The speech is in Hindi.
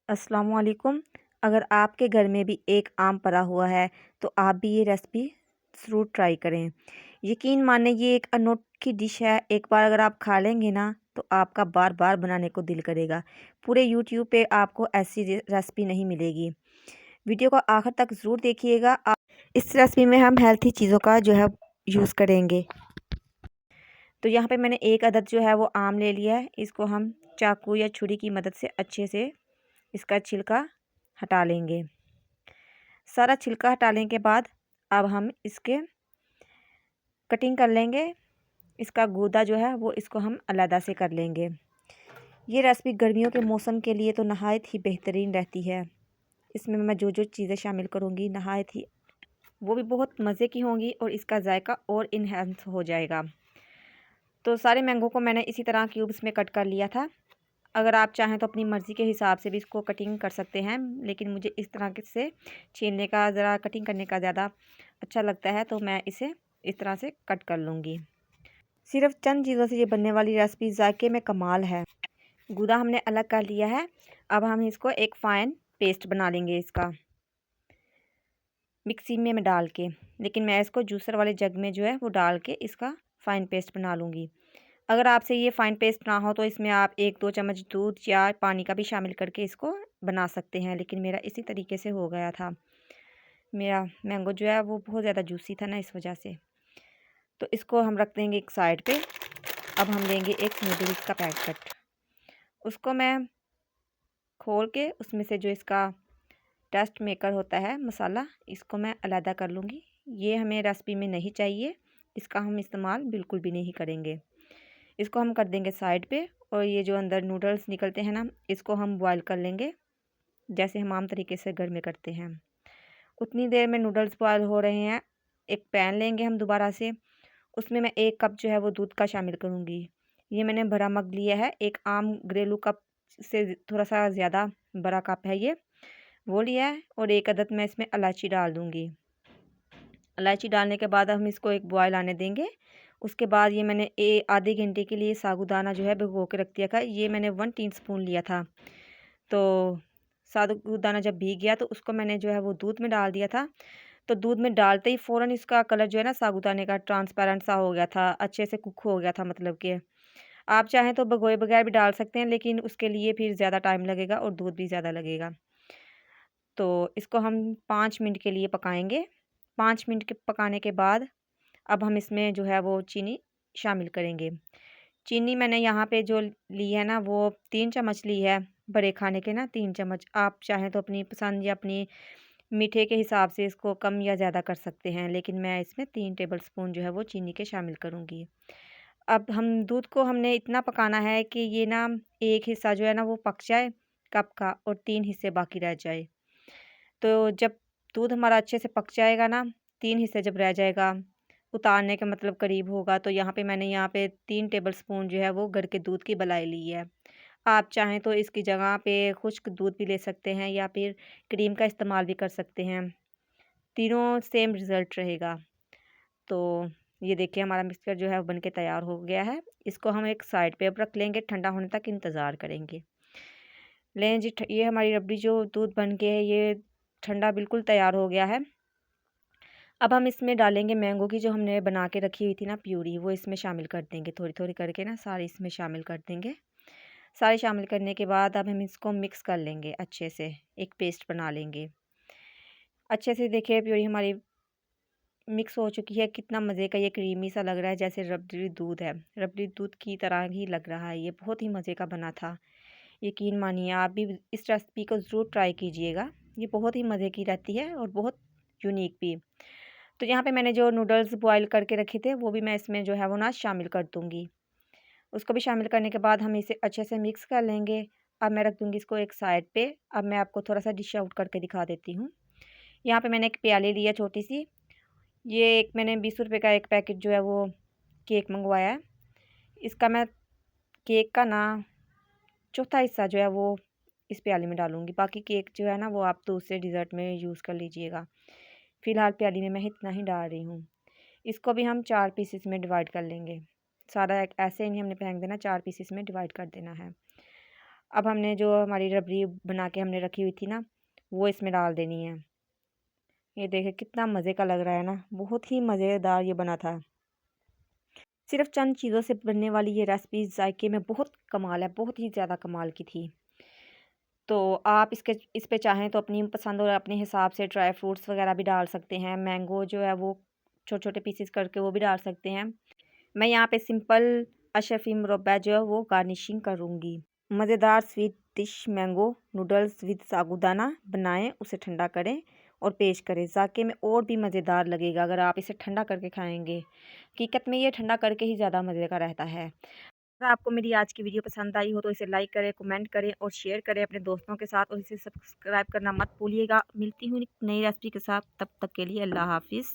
अस्सलाम वालेकुम। अगर आपके घर में भी एक आम पड़ा हुआ है तो आप भी ये रेसिपी ज़रूर ट्राई करें। यकीन माने ये एक अनोखी डिश है। एक बार अगर आप खा लेंगे ना तो आपका बार बार बनाने को दिल करेगा। पूरे यूट्यूब पे आपको ऐसी रेसिपी नहीं मिलेगी। वीडियो को आखिर तक ज़रूर देखिएगा। इस रेसिपी में हम हेल्थी चीज़ों का जो है यूज़ करेंगे। तो यहाँ पे मैंने एक अदद जो है वो आम ले लिया है। इसको हम चाकू या छुरी की मदद से अच्छे से इसका छिलका हटा लेंगे। सारा छिलका हटाने के बाद अब हम इसके कटिंग कर लेंगे। इसका गूदा जो है वो इसको हम अलहदा से कर लेंगे। ये रेसिपी गर्मियों के मौसम के लिए तो नहायत ही बेहतरीन रहती है। इसमें मैं जो जो चीज़ें शामिल करूँगी नहायत ही वो भी बहुत मज़े की होंगी और इसका जायका और इन्हेंस हो जाएगा। तो सारे मैंगो को मैंने इसी तरह क्यूब्स में कट कर लिया था। अगर आप चाहें तो अपनी मर्ज़ी के हिसाब से भी इसको कटिंग कर सकते हैं, लेकिन मुझे इस तरह से छीलने का ज़रा कटिंग करने का ज़्यादा अच्छा लगता है, तो मैं इसे इस तरह से कट कर लूँगी। सिर्फ चंद चीज़ों से ये बनने वाली रेसिपी जायके में कमाल है। गूदा हमने अलग कर लिया है। अब हम इसको एक फ़ाइन पेस्ट बना लेंगे इसका मिक्सी में डाल के, लेकिन मैं इसको जूसर वाले जग में जो है वो डाल के इसका फ़ाइन पेस्ट बना लूँगी। अगर आपसे ये फ़ाइन पेस्ट ना हो तो इसमें आप 1-2 चम्मच दूध या पानी का भी शामिल करके इसको बना सकते हैं, लेकिन मेरा इसी तरीके से हो गया था। मेरा मैंगो जो है वो बहुत ज़्यादा जूसी था ना, इस वजह से। तो इसको हम रख देंगे एक साइड पे। अब हम लेंगे एक नूडल्स का पैकेट। उसको मैं खोल के उसमें से जो इसका टेस्ट मेकर होता है मसाला, इसको मैं अलहदा कर लूँगी। ये हमें रेसिपी में नहीं चाहिए, इसका हम इस्तेमाल बिल्कुल भी नहीं करेंगे। इसको हम कर देंगे साइड पे। और ये जो अंदर नूडल्स निकलते हैं ना, इसको हम बॉईल कर लेंगे जैसे हम आम तरीके से घर में करते हैं। उतनी देर में नूडल्स बॉयल हो रहे हैं, एक पैन लेंगे हम दोबारा से। उसमें मैं 1 कप जो है वो दूध का शामिल करूँगी। ये मैंने बड़ा मग लिया है, एक आम घरेलू कप से थोड़ा सा ज़्यादा बड़ा कप है ये, वो लिया है। और 1 अदद मैं इसमें इलायची डाल दूँगी। इलायची डालने के बाद हम इसको एक बॉयल आने देंगे। उसके बाद ये मैंने आधे घंटे के लिए साबूदाना जो है भिगो के रख दिया था। ये मैंने 1 टीस्पून लिया था। तो साबूदाना जब भीग गया तो उसको मैंने जो है वो दूध में डाल दिया था। तो दूध में डालते ही फ़ौरन इसका कलर जो है ना साबूदाने का ट्रांसपेरेंट सा हो गया था, अच्छे से कुक हो गया था, मतलब कि आप चाहें तो भिगोए बगैर भी डाल सकते हैं, लेकिन उसके लिए फिर ज़्यादा टाइम लगेगा और दूध भी ज़्यादा लगेगा। तो इसको हम 5 मिनट के लिए पकाएँगे। 5 मिनट के पकाने के बाद अब हम इसमें जो है वो चीनी शामिल करेंगे। चीनी मैंने यहाँ पे जो ली है ना वो 3 चम्मच ली है, बड़े खाने के ना 3 चम्मच। आप चाहें तो अपनी पसंद या अपनी मीठे के हिसाब से इसको कम या ज़्यादा कर सकते हैं, लेकिन मैं इसमें 3 टेबलस्पून जो है वो चीनी के शामिल करूँगी। अब हम दूध को हमने इतना पकाना है कि ये ना एक हिस्सा जो है ना वो पक जाए कप का और 3 हिस्से बाकी रह जाए। तो जब दूध हमारा अच्छे से पक जाएगा ना, 3 हिस्से जब रह जाएगा, उतारने के मतलब करीब होगा, तो यहाँ पे मैंने यहाँ पे 3 टेबलस्पून जो है वो घर के दूध की मलाई ली है। आप चाहें तो इसकी जगह पे खुश्क दूध भी ले सकते हैं या फिर क्रीम का इस्तेमाल भी कर सकते हैं। तीनों सेम रिज़ल्ट रहेगा। तो ये देखिए हमारा मिक्सचर जो है वो बन के तैयार हो गया है। इसको हम एक साइड पे अब रख लेंगे, ठंडा होने तक इंतज़ार करेंगे। लें जी, ये हमारी रबड़ी जो दूध बन के है ये ठंडा बिल्कुल तैयार हो गया है। अब हम इसमें डालेंगे मैंगो की जो हमने बना के रखी हुई थी ना प्यूरी, वो इसमें शामिल कर देंगे। थोड़ी-थोड़ी करके ना सारी इसमें शामिल कर देंगे। सारे शामिल करने के बाद अब हम इसको मिक्स कर लेंगे अच्छे से, एक पेस्ट बना लेंगे। अच्छे से देखिए प्यूरी हमारी मिक्स हो चुकी है। कितना मज़े का ये क्रीमी सा लग रहा है, जैसे रबड़ी दूध है। रबड़ी दूध की तरह ही लग रहा है। ये बहुत ही मज़े का बना था। यकीन मानिए आप भी इस रेसिपी को ज़रूर ट्राई कीजिएगा। ये बहुत ही मज़े की रहती है और बहुत यूनिक भी। तो यहाँ पे मैंने जो नूडल्स बॉयल करके रखे थे वो भी मैं इसमें जो है वो ना शामिल कर दूँगी। उसको भी शामिल करने के बाद हम इसे अच्छे से मिक्स कर लेंगे। अब मैं रख दूँगी इसको एक साइड पे। अब मैं आपको थोड़ा-सा डिश आउट करके दिखा देती हूँ। यहाँ पे मैंने एक प्याली ली है छोटी-सी। ये एक मैंने ₹20 का एक पैकेट जो है वो केक मँगवाया है। इसका मैं केक का ना चौथा हिस्सा जो है वो इस प्याली में डालूँगी। बाकी केक जो है ना वो आप दूसरे डिज़र्ट में यूज़ कर लीजिएगा। फ़िलहाल प्याली में मैं इतना ही डाल रही हूँ। इसको भी हम 4 पीसेस में डिवाइड कर लेंगे। सारा एक ऐसे ही नहीं हमने फेंक देना, 4 पीसेस में डिवाइड कर देना है। अब हमने जो हमारी रबड़ी बना के हमने रखी हुई थी ना, वो इसमें डाल देनी है। ये देखिए कितना मज़े का लग रहा है ना, बहुत ही मज़ेदार ये बना था। सिर्फ़ चंद चीज़ों से बनने वाली ये रेसिपी ज़ायके में बहुत कमाल है, बहुत ही ज़्यादा कमाल की थी। तो आप इस पे चाहें तो अपनी पसंद और अपने हिसाब से ड्राई फ्रूट्स वग़ैरह भी डाल सकते हैं। मैंगो जो है वो छोटे-छोटे पीसेस करके वो भी डाल सकते हैं। मैं यहाँ पे सिंपल अशरफी मुरब्बा जो है वो गार्निशिंग करूँगी। मज़ेदार sweet dish mango noodles with sabudana बनाएँ, उसे ठंडा करें और पेश करें। ज़ायके में और भी मज़ेदार लगेगा अगर आप इसे ठंडा करके खाएँगे। हकीकत में ये ठंडा करके ही ज़्यादा मज़े का रहता है। अगर आपको मेरी आज की वीडियो पसंद आई हो तो इसे लाइक करें, कमेंट करें और शेयर करें अपने दोस्तों के साथ और इसे सब्सक्राइब करना मत भूलिएगा। मिलती हूँ एक नई रेसिपी के साथ, तब तक के लिए अल्लाह हाफ़िज़।